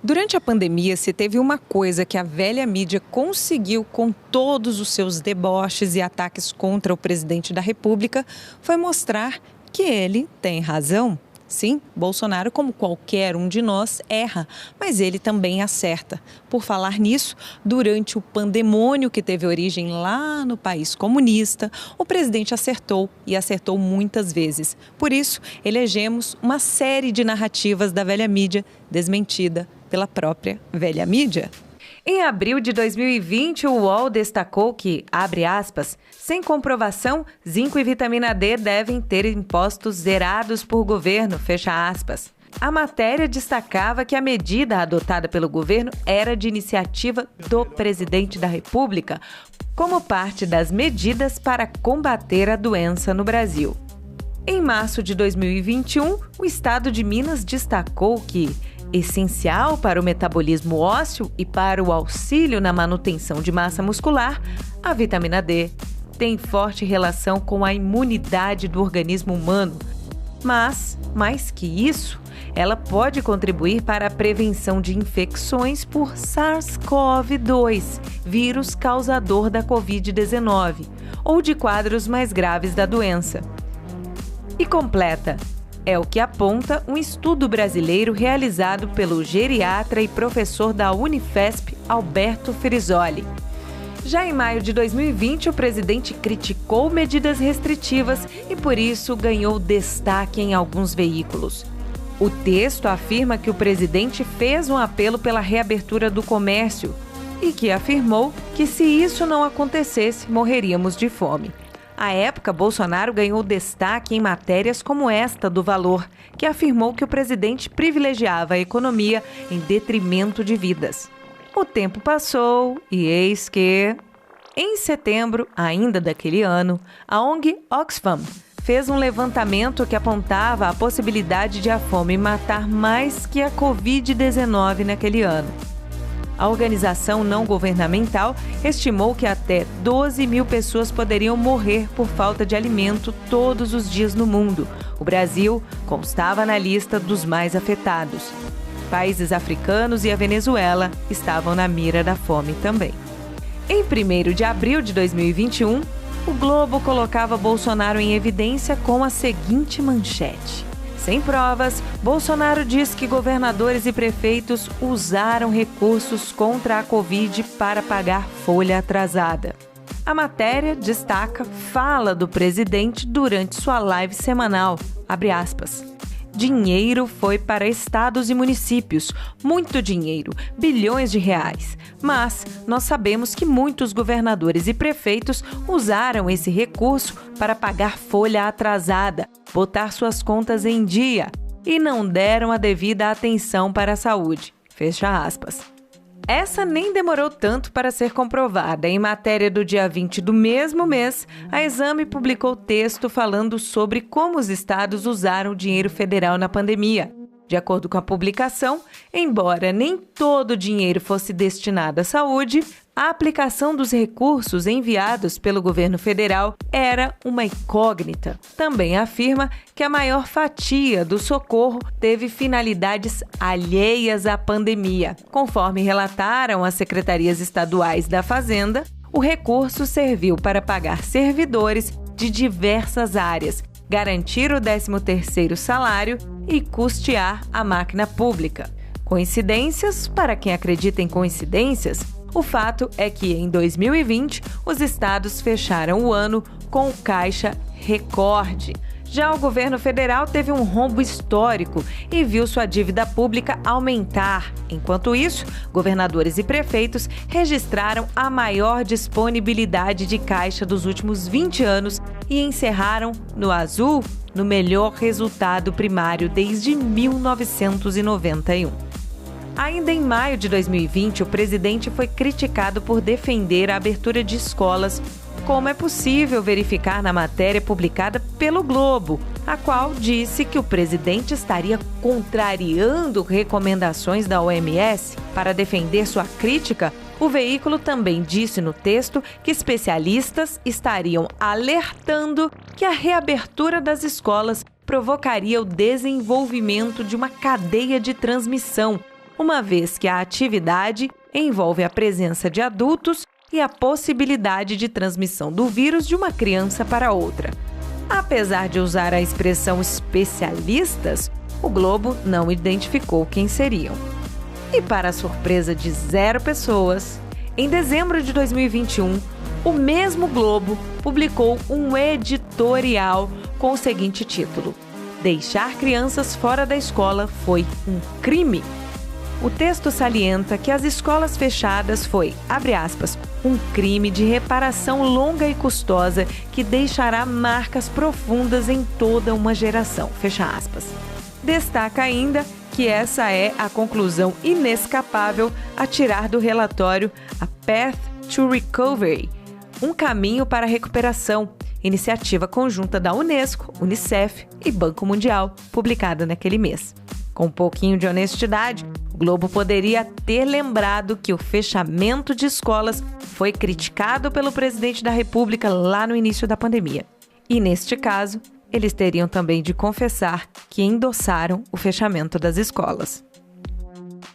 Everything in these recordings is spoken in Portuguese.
Durante a pandemia, se teve uma coisa que a velha mídia conseguiu com todos os seus deboches e ataques contra o presidente da República, foi mostrar que ele tem razão. Sim, Bolsonaro, como qualquer um de nós, erra, mas ele também acerta. Por falar nisso, durante o pandemônio que teve origem lá no país comunista, o presidente acertou e acertou muitas vezes. Por isso, elegemos uma série de narrativas da velha mídia desmentida pela própria velha mídia. Em abril de 2020, o UOL destacou que, abre aspas, sem comprovação, zinco e vitamina D devem ter impostos zerados por governo, fecha aspas. A matéria destacava que a medida adotada pelo governo era de iniciativa do presidente da República, como parte das medidas para combater a doença no Brasil. Em março de 2021, o estado de Minas destacou que, essencial para o metabolismo ósseo e para o auxílio na manutenção de massa muscular, a vitamina D tem forte relação com a imunidade do organismo humano. Mas, mais que isso, ela pode contribuir para a prevenção de infecções por SARS-CoV-2, vírus causador da Covid-19, ou de quadros mais graves da doença. E completa. É o que aponta um estudo brasileiro realizado pelo geriatra e professor da Unifesp, Alberto Ferizoli. Já em maio de 2020, o presidente criticou medidas restritivas e, por isso, ganhou destaque em alguns veículos. O texto afirma que o presidente fez um apelo pela reabertura do comércio e que afirmou que, se isso não acontecesse, morreríamos de fome. À época, Bolsonaro ganhou destaque em matérias como esta do Valor, que afirmou que o presidente privilegiava a economia em detrimento de vidas. O tempo passou e eis que, em setembro, ainda daquele ano, a ONG Oxfam fez um levantamento que apontava a possibilidade de a fome matar mais que a Covid-19 naquele ano. A organização não governamental estimou que até 12 mil pessoas poderiam morrer por falta de alimento todos os dias no mundo. O Brasil constava na lista dos mais afetados. Países africanos e a Venezuela estavam na mira da fome também. Em 1º de abril de 2021, o Globo colocava Bolsonaro em evidência com a seguinte manchete. Sem provas, Bolsonaro diz que governadores e prefeitos usaram recursos contra a Covid para pagar folha atrasada. A matéria destaca fala do presidente durante sua live semanal, abre aspas. Dinheiro foi para estados e municípios, muito dinheiro, bilhões de reais. Mas nós sabemos que muitos governadores e prefeitos usaram esse recurso para pagar folha atrasada, botar suas contas em dia e não deram a devida atenção para a saúde. Fecha aspas. Essa nem demorou tanto para ser comprovada. Em matéria do dia 20 do mesmo mês, a Exame publicou texto falando sobre como os estados usaram o dinheiro federal na pandemia. De acordo com a publicação, embora nem todo o dinheiro fosse destinado à saúde, a aplicação dos recursos enviados pelo governo federal era uma incógnita. Também afirma que a maior fatia do socorro teve finalidades alheias à pandemia. Conforme relataram as secretarias estaduais da Fazenda, o recurso serviu para pagar servidores de diversas áreas, garantir o 13º salário e custear a máquina pública. Coincidências? Para quem acredita em coincidências, o fato é que em 2020 os estados fecharam o ano com caixa recorde. Já o governo federal teve um rombo histórico e viu sua dívida pública aumentar. Enquanto isso, governadores e prefeitos registraram a maior disponibilidade de caixa dos últimos 20 anos e encerraram no azul, no melhor resultado primário desde 1991. Ainda em maio de 2020, o presidente foi criticado por defender a abertura de escolas, como é possível verificar na matéria publicada pelo Globo, a qual disse que o presidente estaria contrariando recomendações da OMS. Para defender sua crítica, o veículo também disse no texto que especialistas estariam alertando que a reabertura das escolas provocaria o desenvolvimento de uma cadeia de transmissão, uma vez que a atividade envolve a presença de adultos e a possibilidade de transmissão do vírus de uma criança para outra. Apesar de usar a expressão especialistas, o Globo não identificou quem seriam. E para a surpresa de 0 pessoas, em dezembro de 2021, o mesmo Globo publicou um editorial com o seguinte título: Deixar crianças fora da escola foi um crime. O texto salienta que as escolas fechadas foi, abre aspas, um crime de reparação longa e custosa que deixará marcas profundas em toda uma geração, fecha aspas. Destaca ainda que essa é a conclusão inescapável a tirar do relatório A Path to Recovery, um caminho para a recuperação, iniciativa conjunta da Unesco, Unicef e Banco Mundial, publicada naquele mês. Com um pouquinho de honestidade, o Globo poderia ter lembrado que o fechamento de escolas foi criticado pelo presidente da República lá no início da pandemia. E, neste caso, eles teriam também de confessar que endossaram o fechamento das escolas.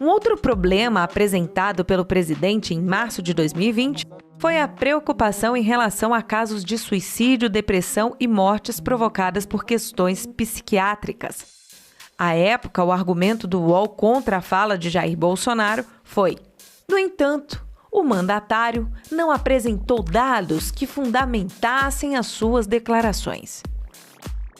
Um outro problema apresentado pelo presidente em março de 2020 foi a preocupação em relação a casos de suicídio, depressão e mortes provocadas por questões psiquiátricas. À época, o argumento do UOL contra a fala de Jair Bolsonaro foi: no entanto, o mandatário não apresentou dados que fundamentassem as suas declarações.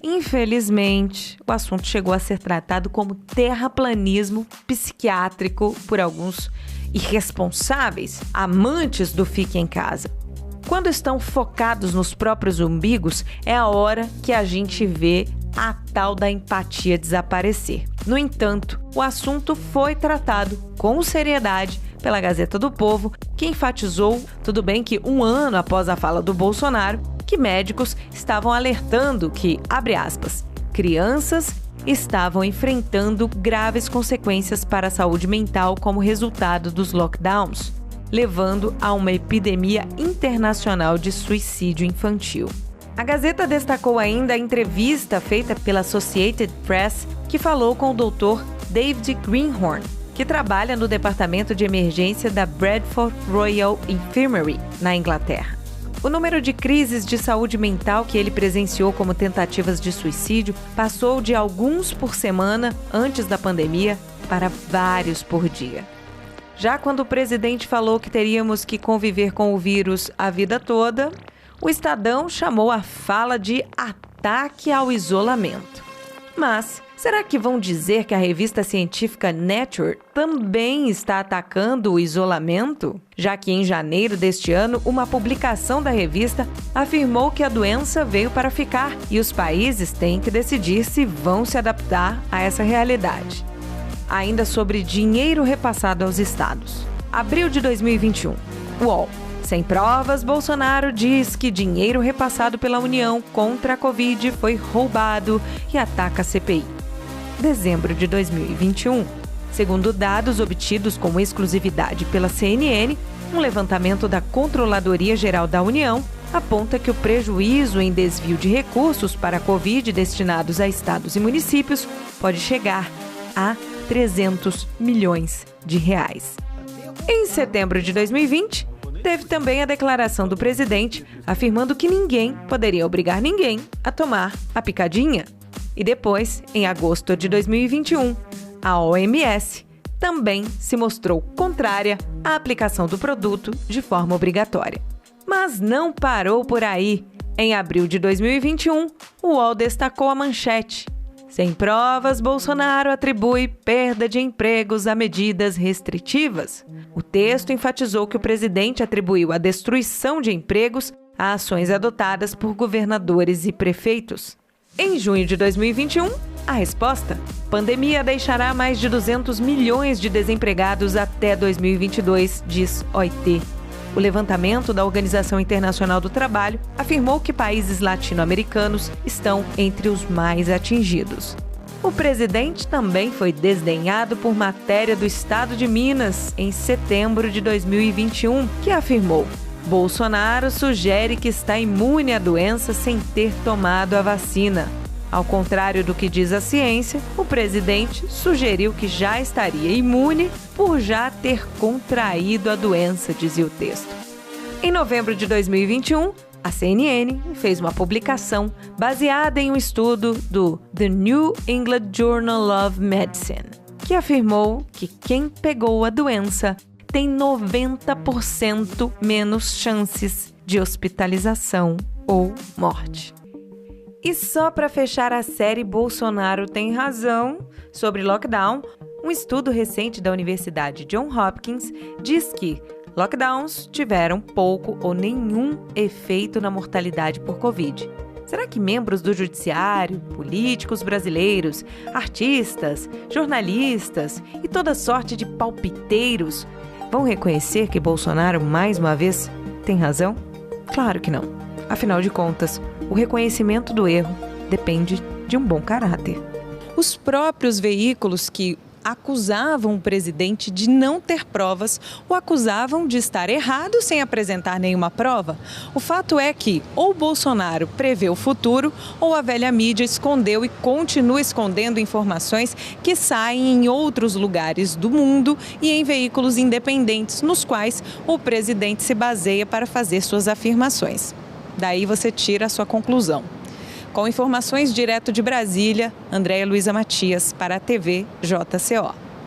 Infelizmente, o assunto chegou a ser tratado como terraplanismo psiquiátrico por alguns irresponsáveis, amantes do fique em casa. Quando estão focados nos próprios umbigos, é a hora que a gente vê a tal da empatia desaparecer. No entanto, o assunto foi tratado com seriedade pela Gazeta do Povo, que enfatizou, tudo bem que 1 ano após a fala do Bolsonaro, que médicos estavam alertando que, abre aspas, crianças estavam enfrentando graves consequências para a saúde mental como resultado dos lockdowns, levando a uma epidemia internacional de suicídio infantil. A Gazeta destacou ainda a entrevista feita pela Associated Press, que falou com o Dr. David Greenhorn, que trabalha no departamento de emergência da Bradford Royal Infirmary, na Inglaterra. O número de crises de saúde mental que ele presenciou como tentativas de suicídio passou de alguns por semana antes da pandemia para vários por dia. Já quando o presidente falou que teríamos que conviver com o vírus a vida toda, o Estadão chamou a fala de ataque ao isolamento. Mas será que vão dizer que a revista científica Nature também está atacando o isolamento? Já que em janeiro deste ano, uma publicação da revista afirmou que a doença veio para ficar e os países têm que decidir se vão se adaptar a essa realidade. Ainda sobre dinheiro repassado aos estados. Abril de 2021. UOL. Sem provas, Bolsonaro diz que dinheiro repassado pela União contra a Covid foi roubado e ataca a CPI. Dezembro de 2021. Segundo dados obtidos com exclusividade pela CNN, um levantamento da Controladoria Geral da União aponta que o prejuízo em desvio de recursos para a Covid destinados a estados e municípios pode chegar a 300 milhões de reais. Em setembro de 2020, teve também a declaração do presidente afirmando que ninguém poderia obrigar ninguém a tomar a picadinha. E depois, em agosto de 2021, a OMS também se mostrou contrária à aplicação do produto de forma obrigatória. Mas não parou por aí. Em abril de 2021, o UOL destacou a manchete: sem provas, Bolsonaro atribui perda de empregos a medidas restritivas. O texto enfatizou que o presidente atribuiu a destruição de empregos a ações adotadas por governadores e prefeitos. Em junho de 2021, a resposta: pandemia deixará mais de 200 milhões de desempregados até 2022, diz OIT. O levantamento da Organização Internacional do Trabalho afirmou que países latino-americanos estão entre os mais atingidos. O presidente também foi desdenhado por matéria do Estado de Minas em setembro de 2021, que afirmou: Bolsonaro sugere que está imune à doença sem ter tomado a vacina. Ao contrário do que diz a ciência, o presidente sugeriu que já estaria imune por já ter contraído a doença, dizia o texto. Em novembro de 2021, a CNN fez uma publicação baseada em um estudo do The New England Journal of Medicine, que afirmou que quem pegou a doença tem 90% menos chances de hospitalização ou morte. E só para fechar a série Bolsonaro tem razão sobre lockdown, um estudo recente da Universidade Johns Hopkins diz que lockdowns tiveram pouco ou nenhum efeito na mortalidade por Covid. Será que membros do judiciário, políticos brasileiros, artistas, jornalistas e toda sorte de palpiteiros vão reconhecer que Bolsonaro, mais uma vez, tem razão? Claro que não. Afinal de contas, o reconhecimento do erro depende de um bom caráter. Os próprios veículos que acusavam o presidente de não ter provas o acusavam de estar errado sem apresentar nenhuma prova. O fato é que ou Bolsonaro prevê o futuro ou a velha mídia escondeu e continua escondendo informações que saem em outros lugares do mundo e em veículos independentes nos quais o presidente se baseia para fazer suas afirmações. Daí você tira a sua conclusão. Com informações direto de Brasília, Andréia Luiza Matias para a TV JCO.